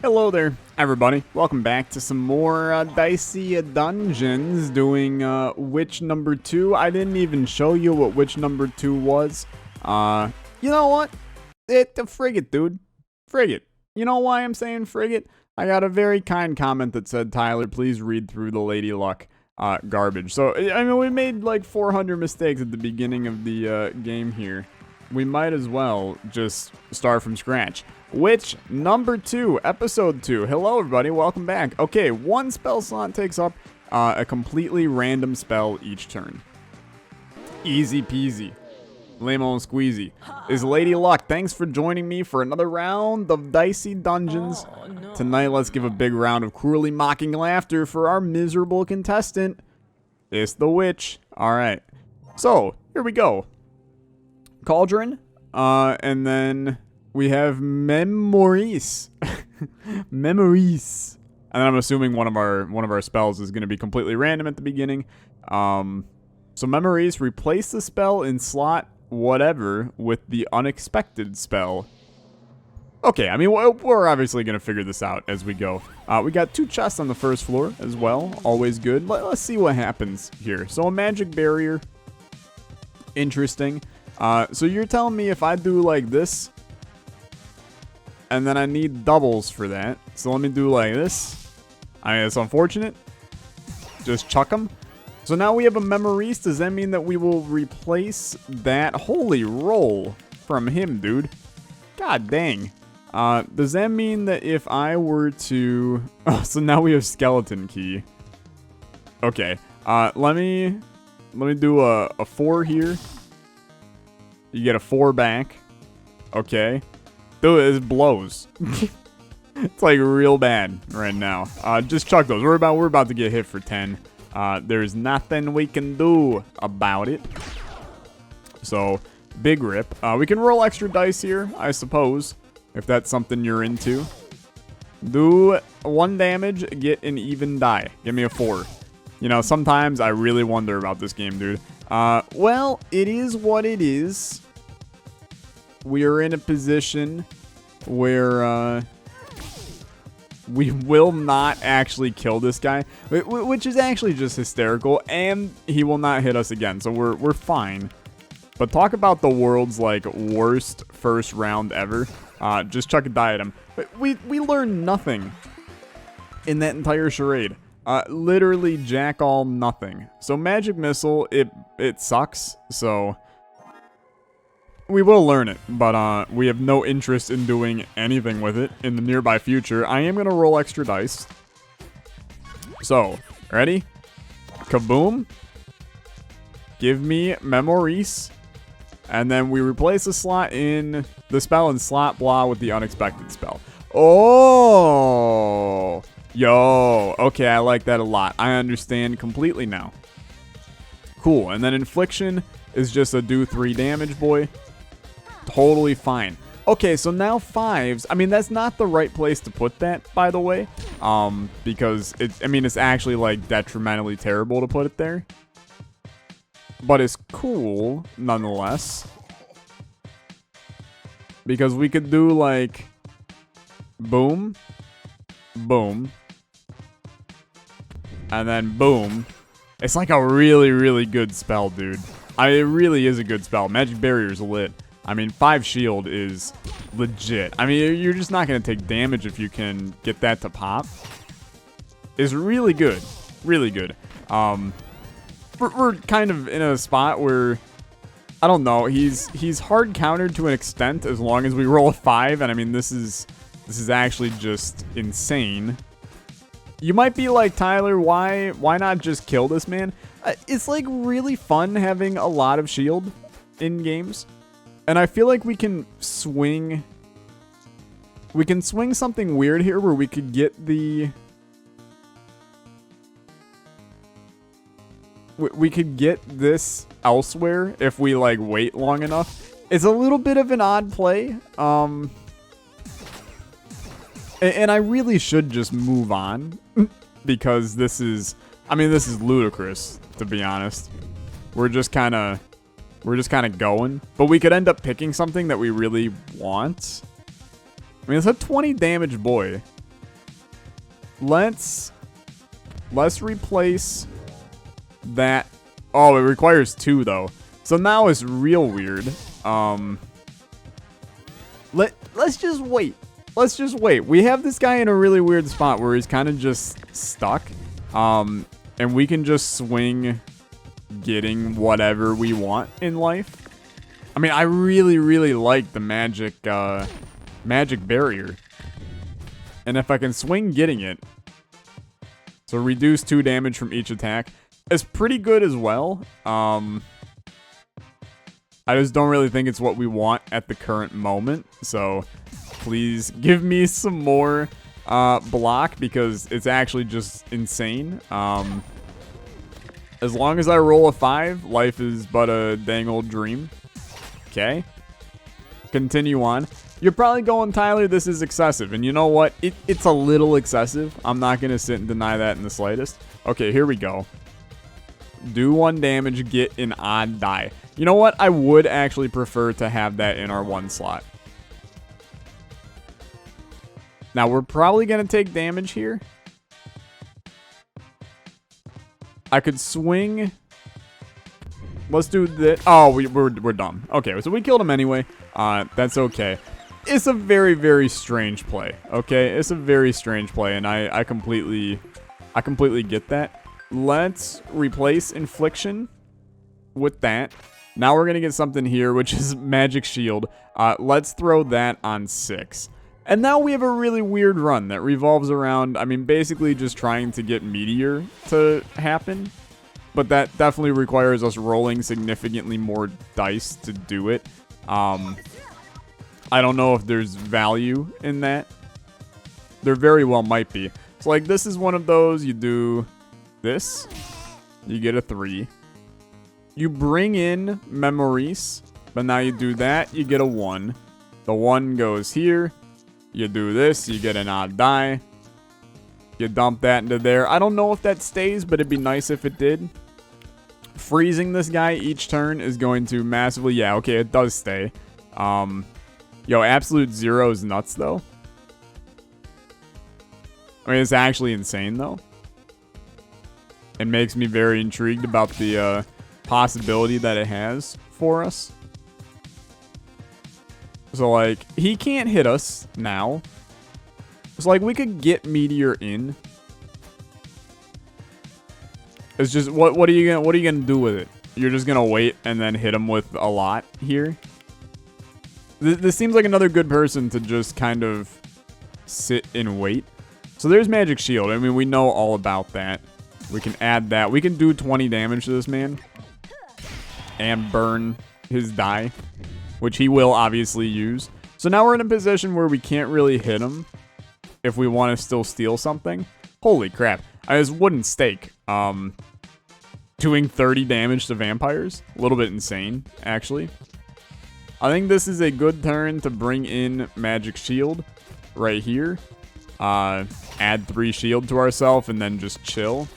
Hello there, everybody. Welcome back to some more Dicey dungeons, doing witch number 2. I didn't even show you what witch number 2 was. You know what? Frigate, dude. Frigate. You know why I'm saying frigate? I got a very kind comment that said, Tyler, please read through the Lady Luck garbage. So, I mean, we made like 400 mistakes at the beginning of the game here. We might as well just start from scratch. Witch number 2, episode 2. Hello, everybody. Welcome back. Okay, one spell slot takes up a completely random spell each turn. Easy peasy. Lemon squeezy. Is Lady Luck. Thanks for joining me for another round of Dicey Dungeons. Tonight, let's give a big round of cruelly mocking laughter for our miserable contestant. It's the witch. All right. So, here we go. Cauldron. And then we have memories. Memories. And then I'm assuming one of our spells is going to be completely random at the beginning. So memories, replace the spell in slot whatever with the unexpected spell. Okay, I mean, we're obviously going to figure this out as we go. We got 2 chests on the first floor as well. Always good. Let's see what happens here. So a magic barrier. Interesting. So you're telling me if I do like this, and then I need doubles for that. So let me do like this. I mean, it's unfortunate. Just chuck them. So now we have a memories. Does that mean that we will replace that? Holy roll from him, dude. God dang. Does that mean that if I were to... Oh, so now we have skeleton key. Okay. Let me do a 4 here. You get a 4 back. Okay. Dude, it blows. It's like real bad right now. Just chuck those. We're about to get hit for 10. There's nothing we can do about it. So, big rip. We can roll extra dice here, I suppose, if that's something you're into. Do 1 damage, get an even die. Give me a 4. You know, sometimes I really wonder about this game, dude. Well, it is what it is. We are in a position where we will not actually kill this guy, which is actually just hysterical, and he will not hit us again, so we're fine. But talk about the world's like worst first round ever. Just chuck a die at him. But we learned nothing in that entire charade. Literally jack all nothing. So magic missile, it sucks. So we will learn it, but we have no interest in doing anything with it in the nearby future. I am gonna roll extra dice. So, ready? Kaboom. Give me memories. And then we replace the slot in the spell in slot blah with the unexpected spell. Oh! Yo, okay, I like that a lot. I understand completely now. Cool, and then infliction is just a do 3 damage, boy. Totally fine. Okay, so now 5s. I mean, that's not the right place to put that, by the way. Because, it's actually, like, detrimentally terrible to put it there. But it's cool, nonetheless. Because we could do, like, boom, boom, and then boom. It's like a really, really good spell, dude. It really is a good spell. Magic Barrier's lit. I mean, 5 shield is legit. I mean, you're just not going to take damage if you can get that to pop. It's really good. Really good. We're kind of in a spot where, I don't know, he's hard countered to an extent as long as we roll a 5. And I mean, this is actually just insane. You might be like, Tyler, why not just kill this man? It's like really fun having a lot of shield in games. And I feel like we can swing something weird here where we could get the... We could get this elsewhere if we, like, wait long enough. It's a little bit of an odd play. And I really should just move on. Because this is ludicrous, to be honest. We're just kind of going. But we could end up picking something that we really want. I mean, it's a 20 damage boy. Let's replace that. Oh, it requires 2 though. So now it's real weird. Let's just wait. Let's just wait. We have this guy in a really weird spot where he's kind of just stuck. And we can just swing getting whatever we want in life. I mean, I really, really like the magic barrier. And if I can swing getting it, so reduce 2 damage from each attack, it's pretty good as well. I just don't really think it's what we want at the current moment. So please give me some more block, because it's actually just insane. As long as I roll a 5, life is but a dang old dream. Okay. Continue on. You're probably going, Tyler, this is excessive. And you know what? It's a little excessive. I'm not going to sit and deny that in the slightest. Okay, here we go. Do 1 damage, get an odd die. You know what? I would actually prefer to have that in our 1 slot. Now, we're probably going to take damage here. I could swing. Let's do this. Oh, we're done. Okay, so we killed him anyway. That's okay. It's a very, very strange play. Okay, it's a very strange play, and I completely get that. Let's replace Infliction with that. Now we're gonna get something here, which is Magic Shield. Let's throw that on 6. And now we have a really weird run that revolves around, I mean, basically just trying to get Meteor to happen. But that definitely requires us rolling significantly more dice to do it. I don't know if there's value in that. There very well might be. So, like, this is one of those. You do this. You get a 3. You bring in Memories. But now you do that. You get a 1. The 1 goes here. You do this. You get an odd die. You dump that into there. I don't know if that stays, but it'd be nice if it did. Freezing this guy each turn is going to massively... Yeah, okay, it does stay. Yo, absolute 0 is nuts, though. I mean, it's actually insane, though. It makes me very intrigued about the possibility that it has for us. So, like, he can't hit us now. So, like, we could get Meteor in. It's just, what are you gonna do with it? You're just gonna wait and then hit him with a lot here? This seems like another good person to just kind of sit and wait. So there's Magic Shield. I mean, we know all about that. We can add that. We can do 20 damage to this man. And burn his die, which he will obviously use. So now we're in a position where we can't really hit him if we want to still steal something. Holy crap. This wooden stake. Doing 30 damage to vampires. A little bit insane, actually. I think this is a good turn to bring in Magic Shield right here. Add 3 shield to ourselves and then just chill.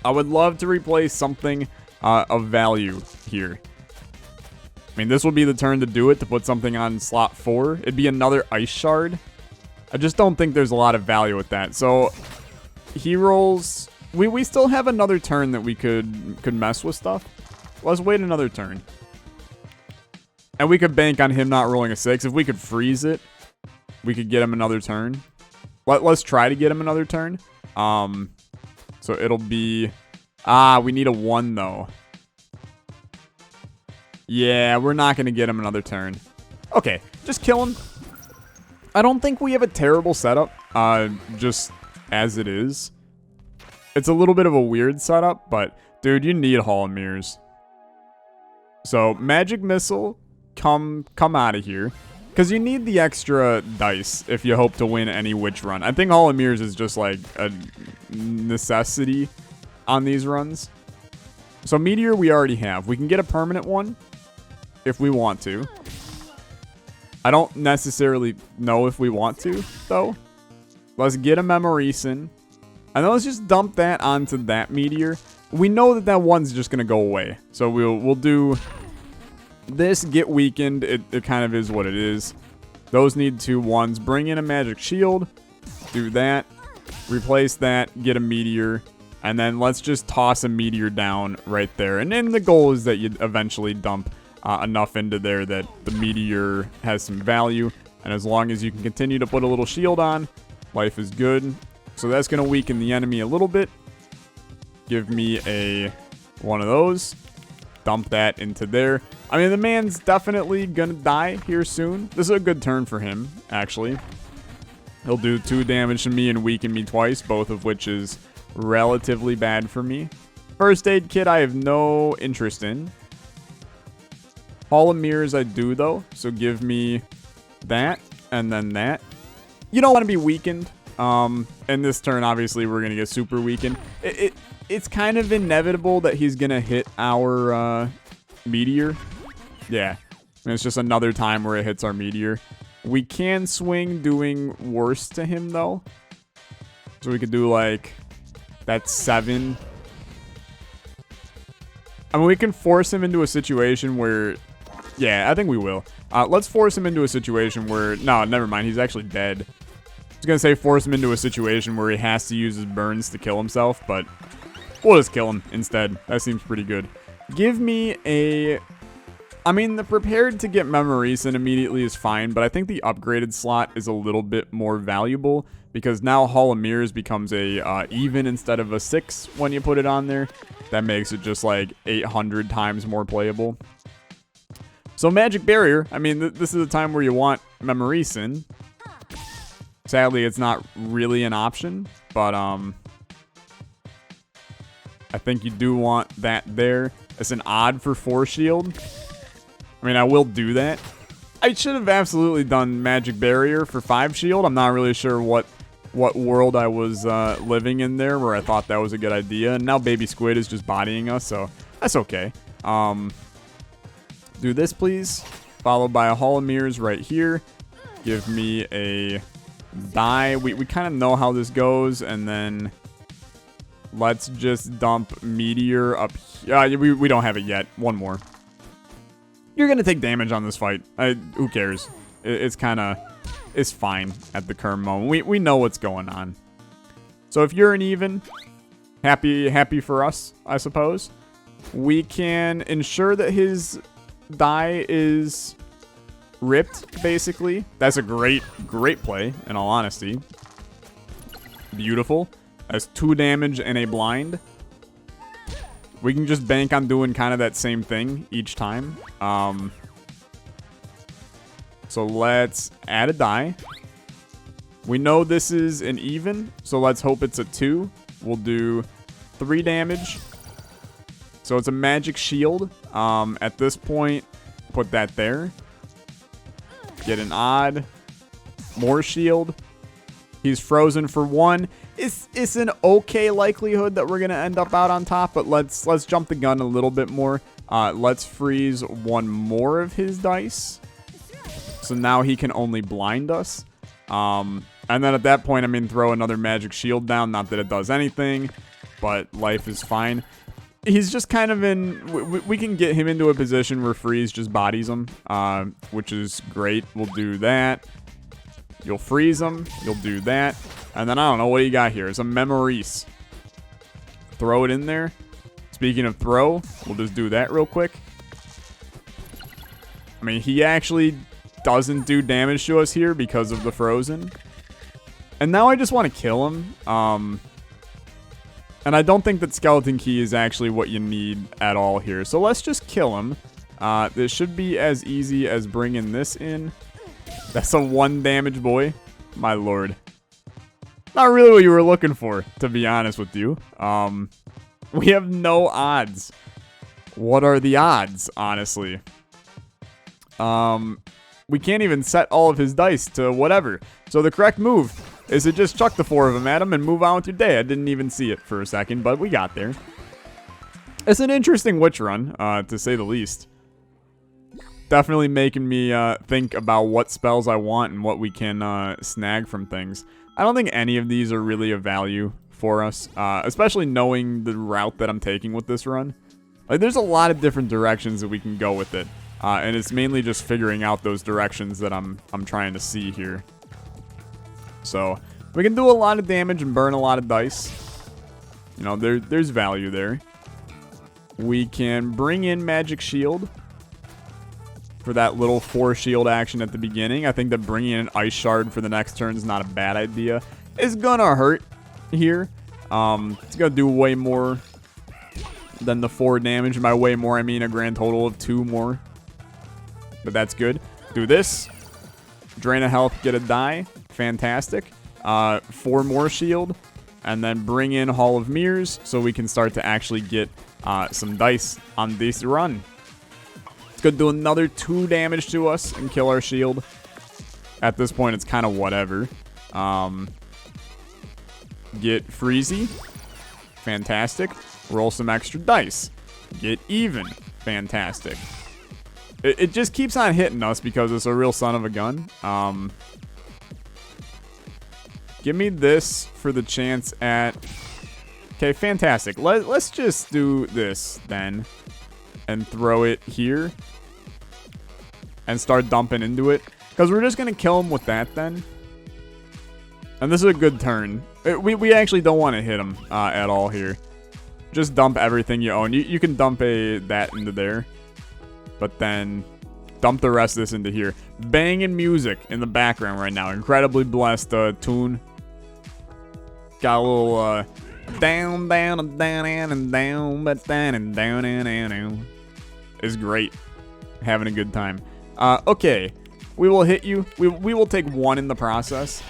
I would love to replace something of value here. I mean, this would be the turn to do it, to put something on slot 4. It'd be another Ice Shard. I just don't think there's a lot of value with that. So, he rolls... We still have another turn that we could mess with stuff. Let's wait another turn. And we could bank on him not rolling a 6. If we could freeze it, we could get him another turn. Let's try to get him another turn. So it'll be... we need a 1, though. Yeah, we're not going to get him another turn. Okay, just kill him. I don't think we have a terrible setup, just as it is. It's a little bit of a weird setup, but, dude, you need Hall of Mirrors. So, Magic Missile, come out of here. Because you need the extra dice if you hope to win any witch run. I think Hall of Mirrors is just, like, a necessity on these runs. So, Meteor we already have. We can get a permanent one if we want to. I don't necessarily know if we want to, though. Let's get a Memoreson. And then let's just dump that onto that Meteor. We know that that one's just going to go away. So we'll do this, get weakened. It kind of is what it is. Those need 2 1s. Bring in a Magic Shield. Do that. replace that, get a meteor, and then let's just toss a meteor down right there. And then the goal is that you eventually dump enough into there that the meteor has some value. And as long as you can continue to put a little shield on, life is good. So that's going to weaken the enemy a little bit. Give me one of those. Dump that into there. I mean, the man's definitely going to die here soon. This is a good turn for him, actually. He'll do 2 damage to me and weaken me twice, both of which is relatively bad for me. First aid kit I have no interest in. Hall of Mirrors I do, though. So give me that and then that. You don't want to be weakened. In this turn, obviously, we're going to get super weakened. It's kind of inevitable that he's going to hit our meteor. Yeah. And it's just another time where it hits our meteor. We can swing doing worse to him, though. So we could do, like, that's 7. I mean, we can force him into a situation where... Yeah, I think we will. Let's force him into a situation where... No, never mind. He's actually dead. I was going to say force him into a situation where he has to use his burns to kill himself, but we'll just kill him instead. That seems pretty good. Give me a... I mean, the prepared to get Memoresin immediately is fine, but I think the upgraded slot is a little bit more valuable because now Hall of Mirrors becomes a even instead of a 6 when you put it on there. That makes it just like 800 times more playable. So Magic Barrier, I mean, this is a time where you want Memoresin. Sadly, it's not really an option, but I think you do want that there. It's an odd for 4 shield. I mean, I will do that. I should have absolutely done Magic Barrier for 5 shield. I'm not really sure what world I was living in there where I thought that was a good idea. And now Baby Squid is just bodying us, so that's okay. Do this, please. Followed by a Hall of Mirrors right here. Give me a die. We kind of know how this goes, and then let's just dump Meteor up here. We don't have it yet. One more. You're going to take damage on this fight. Who cares? It's kind of... It's fine at the current moment. We know what's going on. So if you're an even, happy for us, I suppose. We can ensure that his die is ripped, basically. That's a great play, in all honesty. Beautiful. That's 2 damage and a blind. We can just bank on doing kind of that same thing each time. So let's add a die. We know this is an even, so let's hope it's a 2. We'll do 3 damage. So it's a magic shield. At this point, put that there. Get an odd. More shield. He's frozen for 1. It's an okay likelihood that we're going to end up out on top, but let's jump the gun a little bit more. Let's freeze 1 more of his dice. So now he can only blind us. And then at that point, I mean, throw another magic shield down. Not that it does anything, but life is fine. He's just kind of in... We can get him into a position where freeze just bodies him, which is great. We'll do that. You'll freeze him. You'll do that. And then I don't know what you got here. It's a Memoresin. Throw it in there. Speaking of throw, we'll just do that real quick. I mean, he actually doesn't do damage to us here because of the frozen. And now I just want to kill him. And I don't think that Skeleton Key is actually what you need at all here. So let's just kill him. This should be as easy as bringing this in. That's a 1 damage boy. My lord. Not really what you were looking for, to be honest with you. We have no odds. What are the odds, honestly? We can't even set all of his dice to whatever. So the correct move is to just chuck the 4 of them at him and move on with your day. I didn't even see it for a second, but we got there. It's an interesting witch run, to say the least. Definitely making me think about what spells I want and what we can snag from things. I don't think any of these are really of value for us, especially knowing the route that I'm taking with this run. Like, there's a lot of different directions that we can go with it, and it's mainly just figuring out those directions that I'm trying to see here. So We can do a lot of damage and burn a lot of dice. You know, there's value there. We can bring in Magic Shield for that little 4 shield action at the beginning. I think that bringing in an Ice Shard for the next turn is not a bad idea. It's gonna hurt here. It's gonna do way more than the 4 damage. By way more, I mean a grand total of 2 more. But that's good. Do this. Drain a health, get a die. Fantastic. 4 more shield. And then bring in Hall of Mirrors so we can start to actually get some dice on this run. It's going to do another 2 damage to us and kill our shield. At this point, it's kind of whatever. Get Freezy. Fantastic. Roll some extra dice. Get even. Fantastic. It just keeps on hitting us because it's a real son of a gun. Give me this for the chance at... Okay, fantastic. Let's just do this then. And throw it here. And start dumping into it. Because we're just going to kill him with that then. And this is a good turn. We actually don't want to hit him at all here. Just dump everything you own. You can dump that into there. But then dump the rest of this into here. Banging music in the background right now. Incredibly blessed tune. Got a little down, down, down, and down, but down, and down, and is great. Having a good time. Okay. We will hit you. We will take 1 in the process.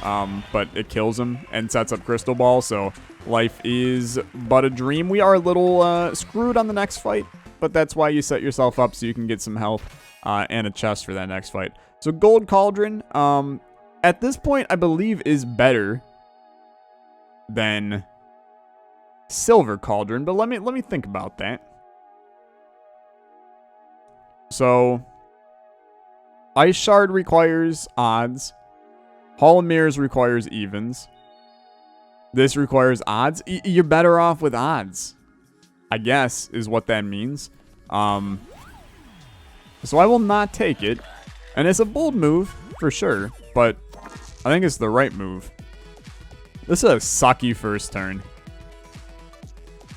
But it kills him and sets up Crystal Ball. So life is but a dream. We are a little screwed on the next fight. But that's why you set yourself up so you can get some health and a chest for that next fight. So Gold Cauldron, at this point, I believe is better than Silver Cauldron. But let me think about that. So Ice Shard requires odds. Hall of Mirrors requires evens. This requires odds. You're better off with odds, I guess, is what that means. So I will not take it. And it's a bold move, for sure. But I think it's the right move. This is a sucky first turn.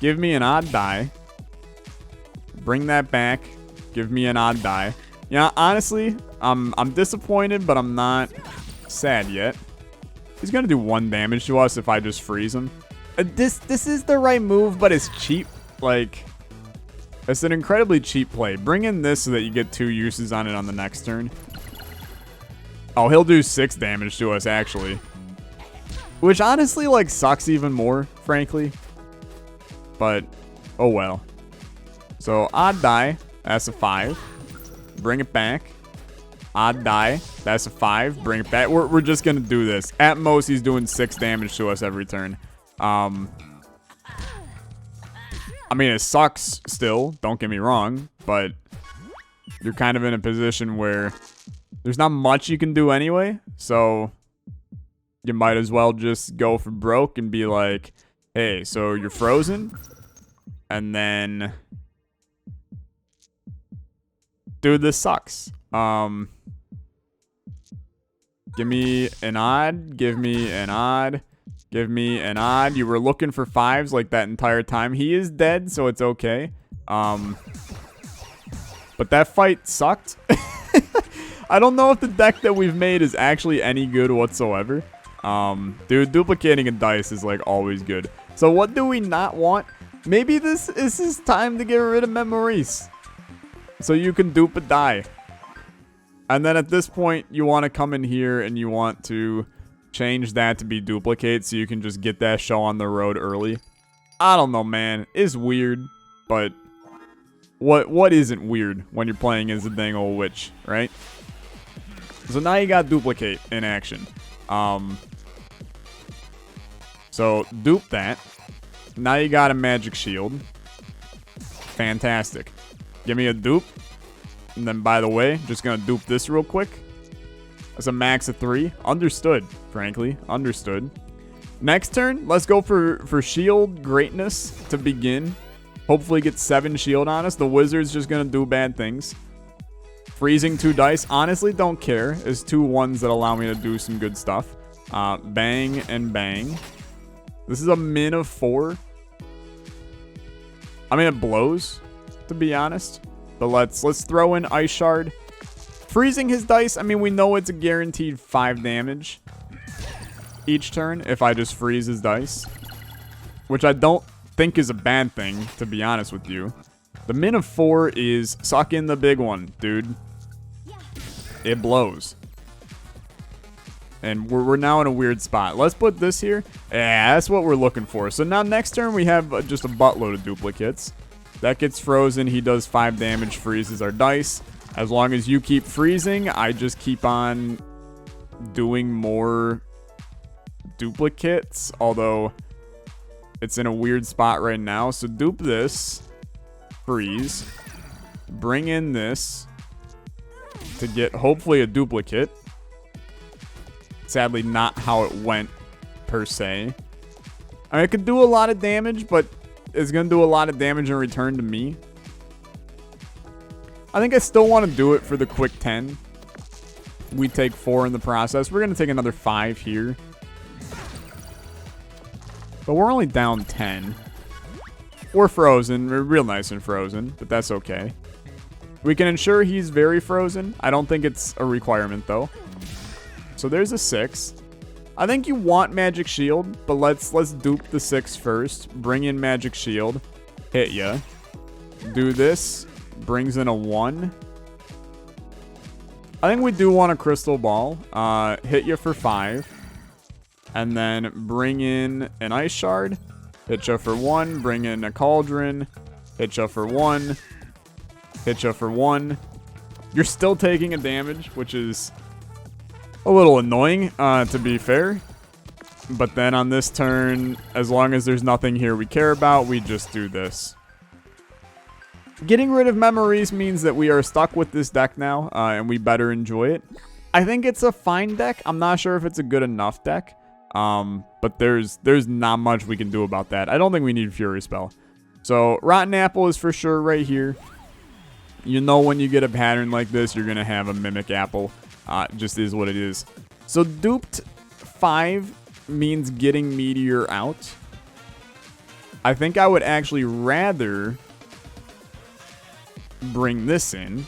Give me an odd die. Bring that back. Give me an odd die. Yeah, honestly, I'm disappointed, but I'm not sad yet. He's going to do 1 damage to us if I just freeze him. This is the right move, but it's cheap. Like, it's an incredibly cheap play. Bring in this so that you get 2 uses on it on the next turn. Oh, he'll do 6 damage to us, actually. Which honestly, like, sucks even more, frankly. But, oh well. So, odd die. That's a 5. Bring it back. Odd die. That's a 5. Bring it back. We're just going to do this. At most, he's doing 6 damage to us every turn. I mean, it sucks still. Don't get me wrong. But you're kind of in a position where there's not much you can do anyway. So you might as well just go for broke and be like, hey, so you're frozen. And then... Dude, this sucks. Give me an odd. Give me an odd. Give me an odd. You were looking for 5s like that entire time. He is dead, so it's okay. But that fight sucked. I don't know if the deck that we've made is actually any good whatsoever. Dude, duplicating a dice is like always good. So what do we not want? Maybe this is time to get rid of memories. So you can dupe a die. And then at this point, you want to come in here and you want to change that to be duplicate so you can just get that show on the road early. I don't know, man. It's weird, but what isn't weird when you're playing as a dang old witch, right? So now you got duplicate in action. So dupe that. Now you got a magic shield. Fantastic. Give me a dupe. And then, by the way, just going to dupe this real quick. That's a max of 3. Understood, frankly. Understood. Next turn, let's go for shield greatness to begin. Hopefully get 7 shield on us. The wizard's just going to do bad things. Freezing 2 dice. Honestly, don't care. It's 2 1s that allow me to do some good stuff. Bang and bang. This is a min of 4. I mean, it blows, to be honest. But let's throw in Ice Shard. Freezing his dice, I mean, we know it's a guaranteed 5 damage each turn if I just freeze his dice. Which I don't think is a bad thing, to be honest with you. The min of 4 is suck in the big one, dude. It blows. And we're now in a weird spot. Let's put this here. Yeah, that's what we're looking for. So now next turn we have just a buttload of duplicates. That gets frozen. He does 5 damage, freezes our dice. As long as you keep freezing, I just keep on doing more duplicates. Although it's in a weird spot right now. So dupe this. Freeze. Bring in this to get hopefully a duplicate. Sadly, not how it went, per se. I mean, it could do a lot of damage, but it's going to do a lot of damage in return to me. I think I still want to do it for the quick 10. We take 4 in the process. We're going to take another 5 here. But we're only down 10. We're frozen. We're real nice and frozen, but that's okay. We can ensure he's very frozen. I don't think it's a requirement, though. So there's a 6. I think you want Magic Shield, but let's dupe the 6 first. Bring in Magic Shield. Hit ya. Do this. Brings in a 1. I think we do want a Crystal Ball. Hit ya for 5. And then bring in an Ice Shard. Hit ya for 1. Bring in a Cauldron. Hit ya for 1. Hit ya for 1. You're still taking a damage, which is a little annoying, to be fair. But then on this turn, as long as there's nothing here we care about, we just do this. Getting rid of memories means that we are stuck with this deck now, and we better enjoy it. I think it's a fine deck. I'm not sure if it's a good enough deck, but there's not much we can do about that. I don't think we need Fury Spell. So Rotten Apple is for sure right here. You know when you get a pattern like this, you're going to have a Mimic Apple. Just is what it is. So duped 5 means getting Meteor out. I think I would actually rather bring this in.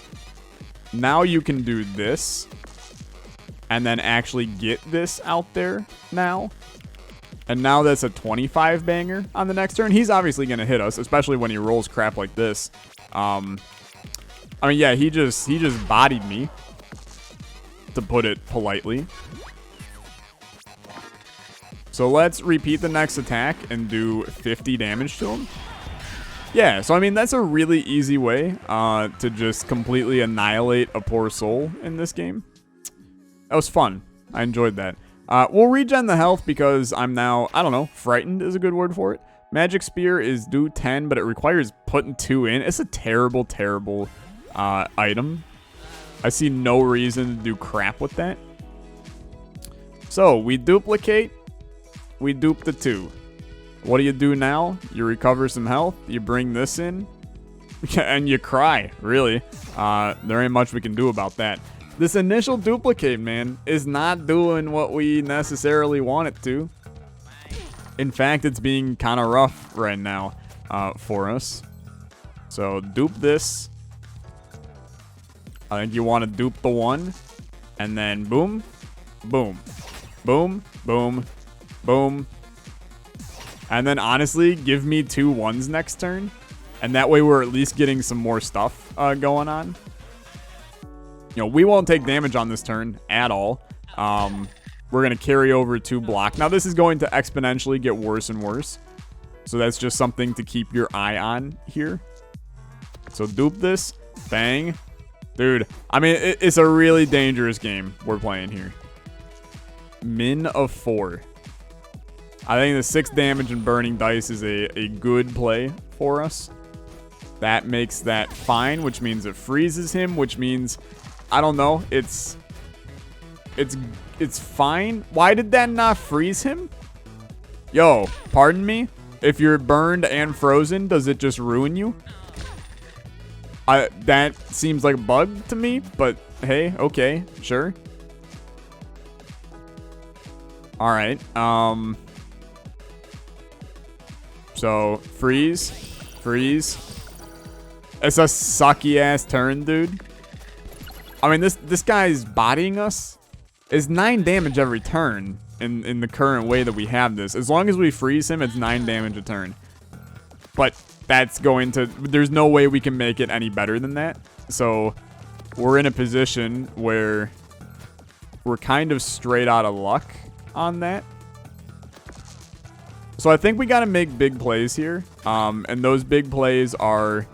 Now you can do this. And then actually get this out there now. And now that's a 25 banger on the next turn. He's obviously going to hit us, especially when he rolls crap like this. I mean, yeah, he just bodied me, to put it politely. So let's repeat the next attack and do 50 damage to him. Yeah, so I mean, that's a really easy way to just completely annihilate a poor soul in this game. That was fun. I enjoyed that. We'll regen the health because I'm now, I don't know, frightened is a good word for it. Magic Spear is due 10, but it requires putting 2 in. It's a terrible, terrible item. I see no reason to do crap with that. So, we duplicate. We dupe the 2. What do you do now? You recover some health. You bring this in. And you cry, really. There ain't much we can do about that. This initial duplicate, man, is not doing what we necessarily want it to. In fact, it's being kind of rough right now for us. So, dupe this. I think you want to dupe the 1. And then boom, boom, boom, boom, boom. And then honestly, give me 2 1s next turn. And that way we're at least getting some more stuff going on. You know, we won't take damage on this turn at all. We're going to carry over 2 block. Now, this is going to exponentially get worse and worse. So that's just something to keep your eye on here. So dupe this. Bang. Dude, I mean, it's a really dangerous game we're playing here. Min of 4. I think the 6 damage and burning dice is a good play for us. That makes that fine, which means it freezes him, which means, I don't know, it's fine. Why did that not freeze him? Yo, pardon me? If you're burned and frozen, does it just ruin you? That seems like a bug to me, but hey, okay, sure. All right. So freeze, freeze. It's a sucky ass turn, dude. I mean, this guy's bodying us. Is 9 damage every turn in the current way that we have this. As long as we freeze him, it's 9 damage a turn. But that's going to... There's no way we can make it any better than that. So we're in a position where we're kind of straight out of luck on that. So I think we got to make big plays here. And those big plays are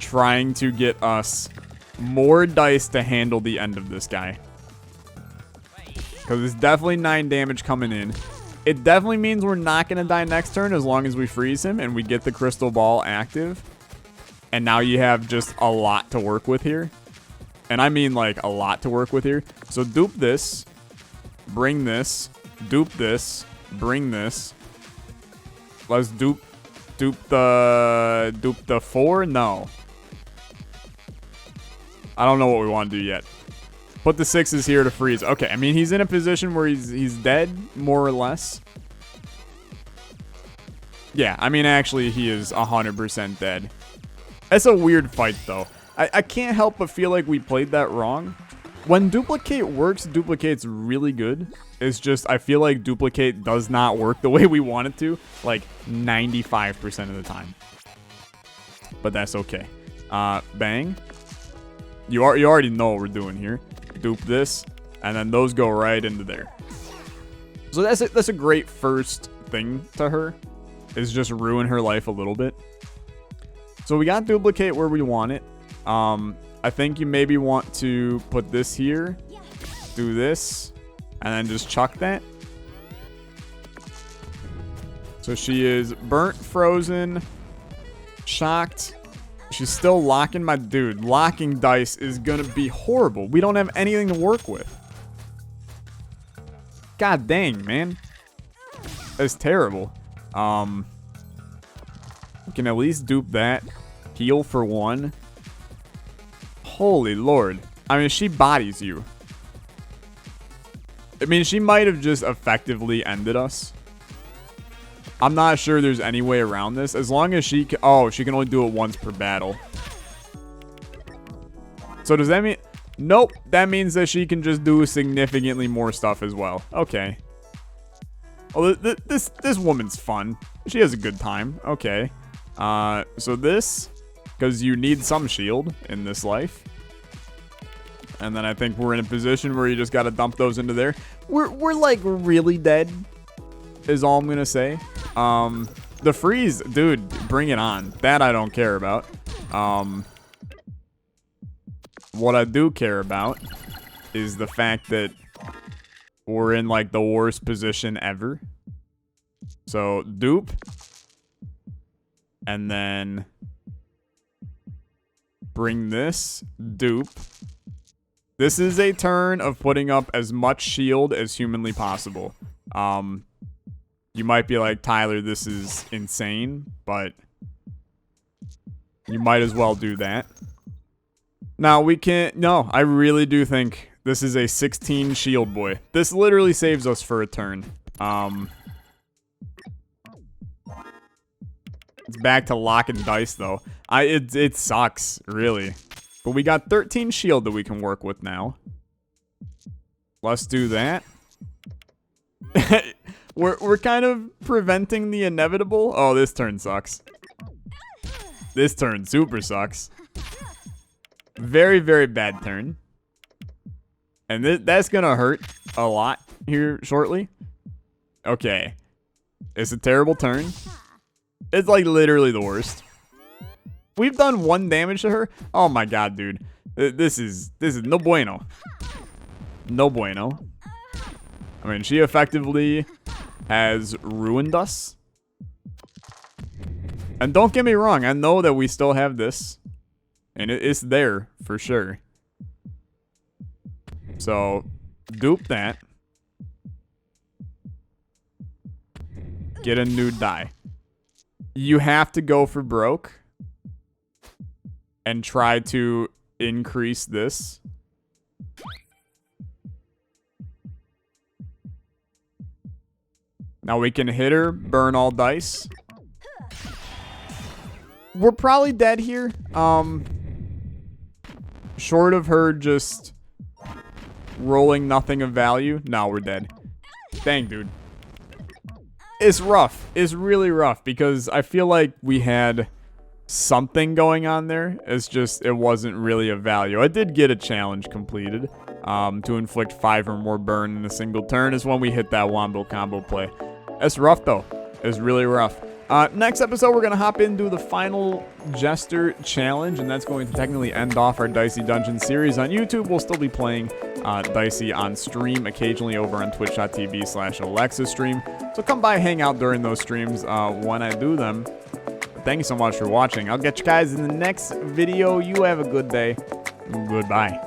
trying to get us more dice to handle the end of this guy. Because it's definitely 9 damage coming in. It definitely means we're not going to die next turn as long as we freeze him and we get the crystal ball active. And now you have just a lot to work with here. And I mean like a lot to work with here. So dupe this. Bring this. Dupe this. Bring this. Let's dupe the 4? No. I don't know what we want to do yet. Put the 6s here to freeze. Okay, I mean, he's in a position where he's dead, more or less. Yeah, I mean, actually, he is 100% dead. That's a weird fight, though. I can't help but feel like we played that wrong. When duplicate works, duplicate's really good. It's just, I feel like duplicate does not work the way we want it to, like 95% of the time. But that's okay. Bang. You already know what we're doing here. Dupe this, and then those go right into there. So that's a great first thing to her, is just ruin her life a little bit. So we got duplicate where we want it. I think you maybe want to put this here, do this, and then just chuck that. So she is burnt, frozen, shocked. She's still locking my dude. Locking dice is going to be horrible. We don't have anything to work with. God dang, man. That's terrible. We can at least dupe that. Heal for 1. Holy Lord. I mean, she bodies you. I mean, she might have just effectively ended us. I'm not sure there's any way around this. As long as she can... Oh, she can only do it once per battle. So does that mean... Nope. That means that she can just do significantly more stuff as well. Okay. Oh, this woman's fun. She has a good time. Okay. So this... Because you need some shield in this life. And then I think we're in a position where you just got to dump those into there. We're like really dead. Is all I'm going to say. The freeze, dude, bring it on. That I don't care about. What I do care about is the fact that we're in like the worst position ever. So dupe. And then bring this, dupe. This is a turn of putting up as much shield as humanly possible. You might be like, Tyler, this is insane, but you might as well do that. Now, we can't... No, I really do think this is a 16 shield boy. This literally saves us for a turn. It's back to locking dice, though. It sucks, really. But we got 13 shield that we can work with now. Let's do that. We're kind of preventing the inevitable. Oh, this turn sucks. This turn super sucks. Very, very bad turn. And that's going to hurt a lot here shortly. Okay. It's a terrible turn. It's like literally the worst. We've done 1 damage to her. Oh my god, dude. This is no bueno. No bueno. I mean, she effectively has ruined us. And don't get me wrong, I know that we still have this. And it's there, for sure. So, dupe that. Get a new die. You have to go for broke. And try to increase this. Now we can hit her, burn all dice. We're probably dead here. Short of her just rolling nothing of value. No, we're dead. Dang, dude. It's rough. It's really rough because I feel like we had something going on there. It's just, it wasn't really a value. I did get a challenge completed. To inflict 5 or more burn in a single turn is when we hit that wombo combo play. It's rough, though. It's really rough. Next episode, we're going to hop into the final Jester challenge, and that's going to technically end off our Dicey Dungeon series on YouTube. We'll still be playing Dicey on stream, occasionally over on twitch.tv/Olexa stream. So come by, hang out during those streams when I do them. But thank you so much for watching. I'll get you guys in the next video. You have a good day. Goodbye.